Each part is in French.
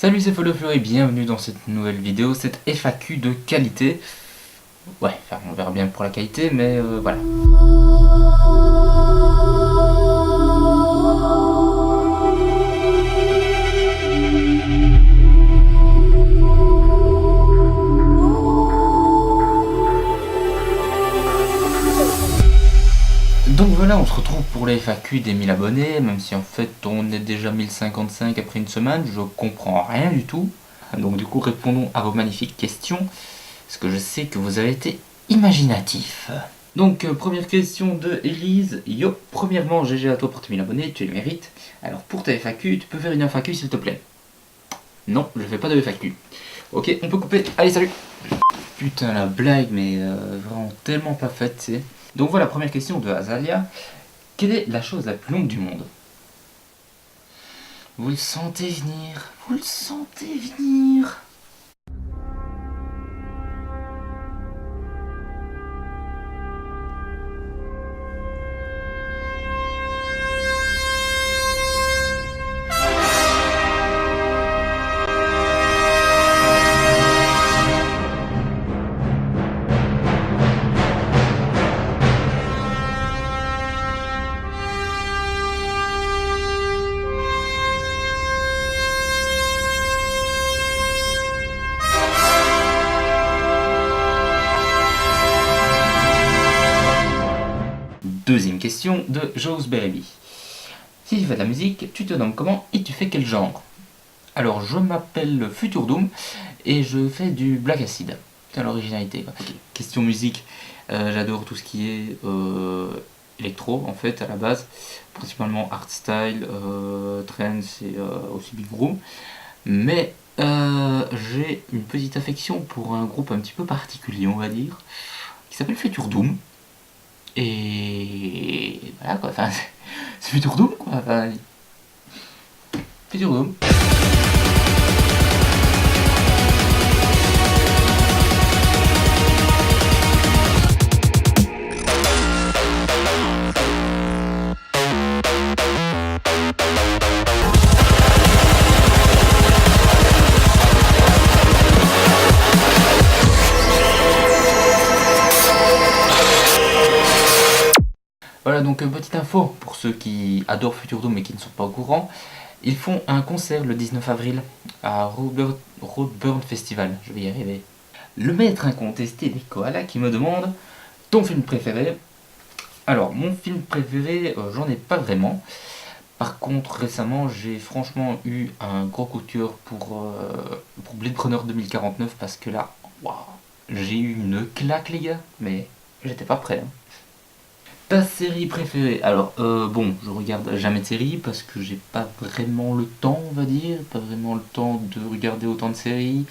Salut, c'est Folofur et bienvenue dans cette nouvelle vidéo, cette FAQ de qualité. Ouais, enfin, on verra bien pour la qualité, mais voilà. Donc voilà, on se retrouve pour les FAQ des 1000 abonnés, même si en fait on est déjà 1055 après une semaine, je comprends rien du tout. Donc du coup, répondons à vos magnifiques questions, parce que je sais que vous avez été imaginatifs. Donc, première question de Elise. Yo, premièrement, GG à toi pour tes 1000 abonnés, tu les mérites. Alors, pour ta FAQ, tu peux faire une FAQ s'il te plaît. Non, je fais pas de FAQ. Ok, on peut couper. Allez, salut. Putain, la blague, mais vraiment tellement pas faite, tu sais. Donc voilà, première question de Azalia. Quelle est la chose la plus longue du monde? Vous le sentez venir. Vous le sentez venir. Deuxième question de Jose Baby. Si tu fais de la musique, tu te nommes comment et tu fais quel genre? Alors, je m'appelle Future Doom et je fais du Black Acid. C'est l'originalité. Okay. Question musique, j'adore tout ce qui est électro en fait à la base, principalement hardstyle, trance et aussi big room. Mais j'ai une petite affection pour un groupe un petit peu particulier, on va dire, qui s'appelle Future Doom. Et voilà quoi, enfin, c'est Future Doom quoi, enfin, Future Doom. Voilà, donc petite info pour ceux qui adorent Future Doom mais qui ne sont pas au courant. Ils font un concert le 19 avril à Roadburn Festival, je vais y arriver. Le maître incontesté des koalas qui me demande ton film préféré. Alors, mon film préféré, j'en ai pas vraiment. Par contre, récemment, j'ai franchement eu un gros coup de cœur pour Blade Runner 2049 parce que là, waouh, j'ai eu une claque, les gars, mais j'étais pas prêt. Hein. Ta série préférée? Alors, bon, je regarde jamais de séries parce que j'ai pas vraiment le temps, on va dire, pas vraiment le temps de regarder autant de séries.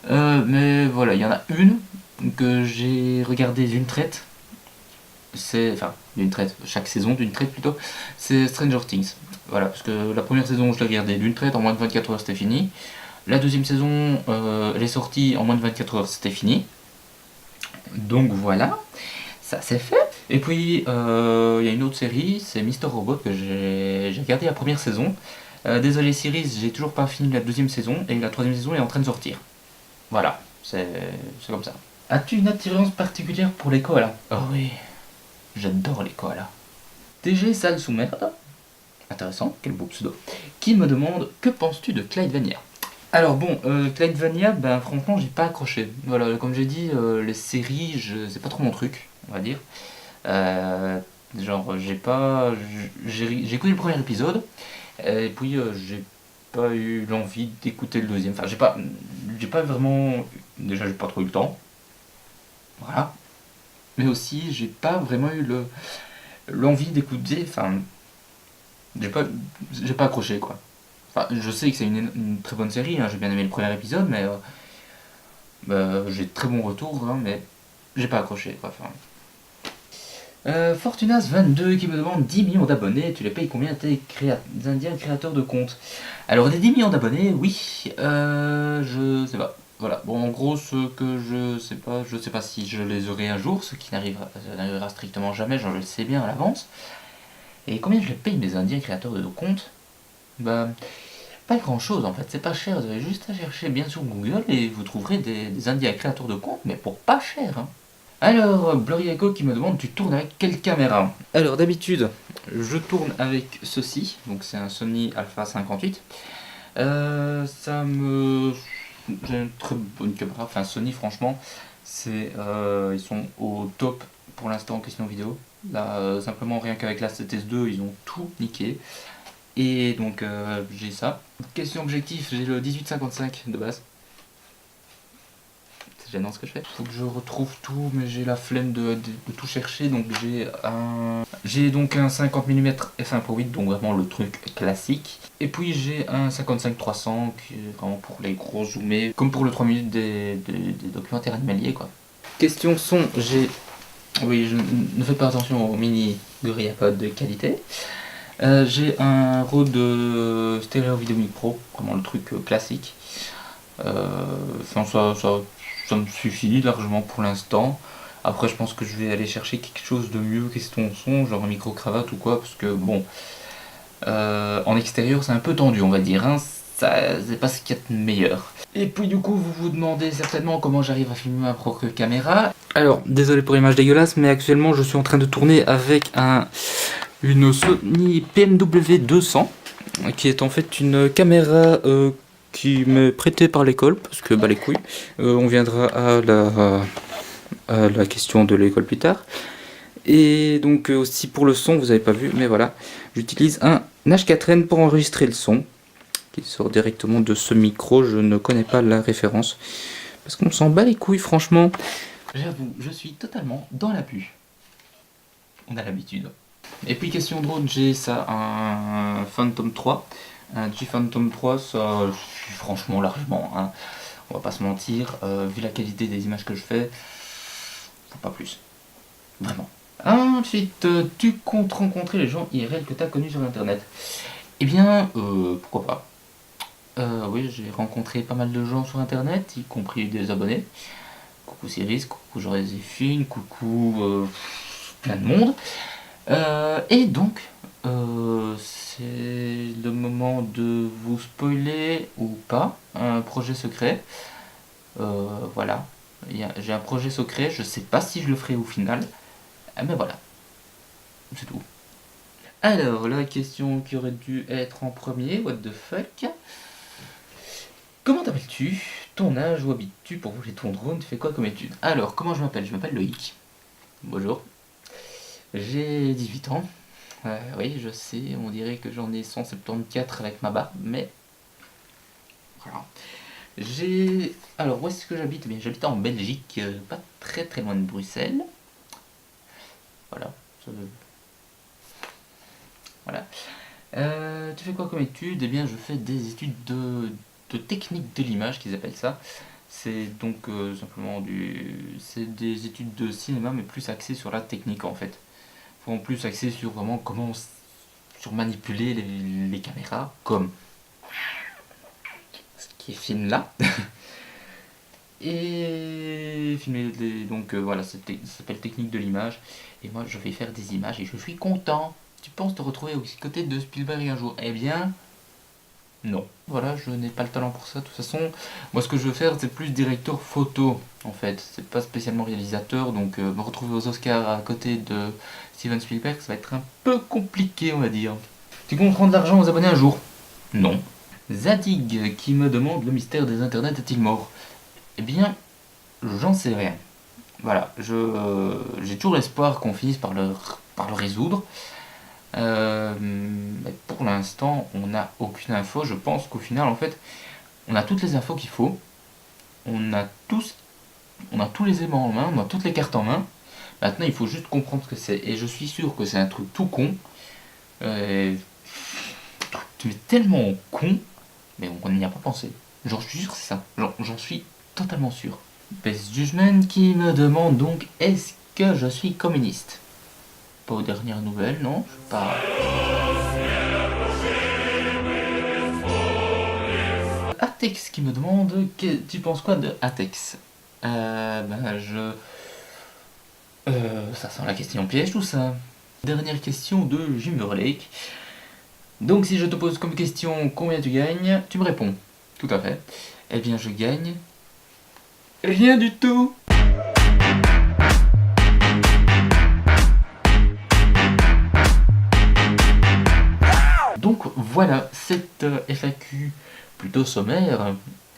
Mais voilà, il y en a une que j'ai regardée d'une traite. Enfin, d'une traite, chaque saison d'une traite plutôt. C'est Stranger Things. Voilà, parce que la première saison, je l'ai regardée d'une traite, en moins de 24 heures, c'était fini. La deuxième saison, elle est sortie en moins de 24 heures, c'était fini. Donc voilà, ça c'est fait. Et puis, il y a une autre série, c'est Mister Robot, que j'ai regardé la première saison. Désolé Cyrus, j'ai toujours pas fini la deuxième saison, et la troisième saison est en train de sortir. Voilà, c'est comme ça. As-tu une attirance particulière pour les koalas? Oh oui, j'adore les koalas. TG Sale sous merde, intéressant, quel beau pseudo, qui me demande que penses-tu de Clyde Vania? Alors bon, Clyde Vania, ben franchement j'ai pas accroché. Voilà, comme j'ai dit, les séries, c'est pas trop mon truc, on va dire. Euh, genre, j'ai écouté le premier épisode, et puis j'ai pas eu l'envie d'écouter le deuxième. Enfin, j'ai pas vraiment. Déjà, j'ai pas trop eu le temps. Voilà. Mais aussi, j'ai pas vraiment eu l'envie d'écouter. Enfin, j'ai pas, j'ai pas accroché quoi. Enfin, je sais que c'est une très bonne série, hein, j'ai bien aimé le premier épisode, mais j'ai de très bons retours, hein, mais j'ai pas accroché quoi. Enfin, Fortunas22 qui me demande 10 millions d'abonnés, tu les payes combien tes indiens créateurs de comptes? Alors des 10 millions d'abonnés, oui, je sais pas. Voilà, bon en gros ce que je sais pas si je les aurai un jour, ce qui n'arrivera strictement jamais, je le sais bien à l'avance. Et combien je les paye mes indiens créateurs de comptes? Bah, pas grand chose en fait, c'est pas cher, vous avez juste à chercher bien sur Google et vous trouverez des indies à créateurs de compte, mais pour pas cher. Hein. Alors, Blurry Echo qui me demande, tu tournes avec quelle caméra? Alors d'habitude, je tourne avec ceci, donc c'est un Sony Alpha 58. Ça me... J'ai une très bonne caméra, enfin Sony franchement, ils sont au top pour l'instant en question vidéo. Là, simplement rien qu'avec la 7S2, ils ont tout niqué. Et donc j'ai ça. Question objectif, j'ai le 18-55 de base. C'est gênant ce que je fais. Faut que je retrouve tout, mais j'ai la flemme de tout chercher. Donc j'ai donc un 50 mm f1.8, donc vraiment le truc classique. Et puis j'ai un 55-300 qui est vraiment pour les gros zoomés, comme pour le 3 minutes des documentaires animaliers quoi. Question son, oui, je ne fais pas attention aux mini GorillaPod de qualité. J'ai un Rode stéréo vidéo micro, vraiment le truc classique. Enfin, ça me suffit largement pour l'instant. Après, je pense que je vais aller chercher quelque chose de mieux, question son, genre un micro-cravate ou quoi, parce que bon, en extérieur, c'est un peu tendu, on va dire. Hein. C'est pas ce qu'il y a de meilleur. Et puis, du coup, vous vous demandez certainement comment j'arrive à filmer ma propre caméra. Alors, désolé pour l'image dégueulasse, mais actuellement, je suis en train de tourner avec une Sony PMW 200, qui est en fait une caméra qui m'est prêtée par l'école, parce que bah les couilles, on viendra à la question de l'école plus tard. Et donc aussi pour le son, vous n'avez pas vu, mais voilà, j'utilise un H4n pour enregistrer le son, qui sort directement de ce micro, je ne connais pas la référence, parce qu'on s'en bat les couilles franchement. J'avoue, je suis totalement dans la pu. On a l'habitude. Et puis question drone, j'ai ça, un Phantom 3. Un G-Phantom 3, ça suffit franchement largement, hein. On va pas se mentir, vu la qualité des images que je fais, faut pas plus. Vraiment. Ensuite, tu comptes rencontrer les gens IRL que tu as connus sur internet? Eh bien, pourquoi pas. Oui, j'ai rencontré pas mal de gens sur internet, y compris des abonnés. Coucou Cyrus, coucou Joséphine, coucou plein de monde. Et donc, c'est le moment de vous spoiler ou pas un projet secret. Voilà, j'ai un projet secret, je sais pas si je le ferai au final, mais voilà, c'est tout. Alors, la question qui aurait dû être en premier, what the fuck? Comment t'appelles-tu? Ton âge, où habites-tu? Pour voler ton drone, tu fais quoi comme étude? Alors, comment je m'appelle? Je m'appelle Loïc. Bonjour. J'ai 18 ans. Oui, je sais, on dirait que j'en ai 174 avec ma barbe, mais voilà. Alors, où est-ce que j'habite? Eh bien, j'habite en Belgique, pas très très loin de Bruxelles. Voilà. Voilà. Tu fais quoi comme études? Eh bien, je fais des études de technique de l'image, qu'ils appellent ça. C'est donc simplement c'est des études de cinéma, mais plus axées sur la technique en fait. Enfin, plus axées sur vraiment sur manipuler les caméras, comme ce qui est filmé là. Et filmer donc voilà, ça s'appelle technique de l'image. Et moi, je vais faire des images et je suis content. Tu penses te retrouver aux côtés de Spielberg un jour? Eh bien, non. Voilà, je n'ai pas le talent pour ça. De toute façon, moi, ce que je veux faire, c'est plus directeur photo, en fait. C'est pas spécialement réalisateur, donc me retrouver aux Oscars à côté de Steven Spielberg, ça va être un peu compliqué, on va dire. Tu comptes rendre de l'argent aux abonnés un jour? Non. Zadig qui me demande, le mystère des internets est-il mort? Eh bien, j'en sais rien. Voilà, j'ai toujours l'espoir qu'on finisse par le résoudre. Mais pour l'instant, on n'a aucune info. Je pense qu'au final, en fait, on a toutes les infos qu'il faut. On a tous les aimants en main, on a toutes les cartes en main. Maintenant, il faut juste comprendre ce que c'est. Et je suis sûr que c'est un truc tout con. Tu es tellement con, mais on n'y a pas pensé. J'en suis sûr que c'est ça. J'en suis totalement sûr. Best Judgment qui me demande donc, est-ce que je suis communiste? Pas aux dernières nouvelles, non, je sais pas. Atex qui me demande, tu penses quoi de Atex? Ça sent la question piège tout ça. Dernière question de Jimmerlake. Donc si je te pose comme question combien tu gagnes, tu me réponds. Tout à fait. Eh bien je gagne rien du tout. Donc voilà, cette FAQ plutôt sommaire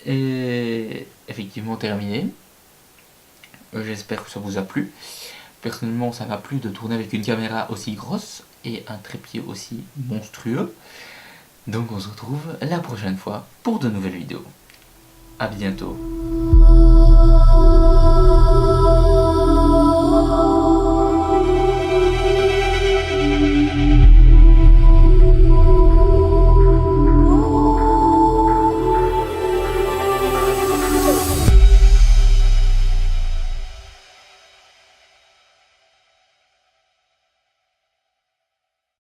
est effectivement terminée. J'espère que ça vous a plu. Personnellement, ça m'a plu de tourner avec une caméra aussi grosse et un trépied aussi monstrueux. Donc on se retrouve la prochaine fois pour de nouvelles vidéos. A bientôt.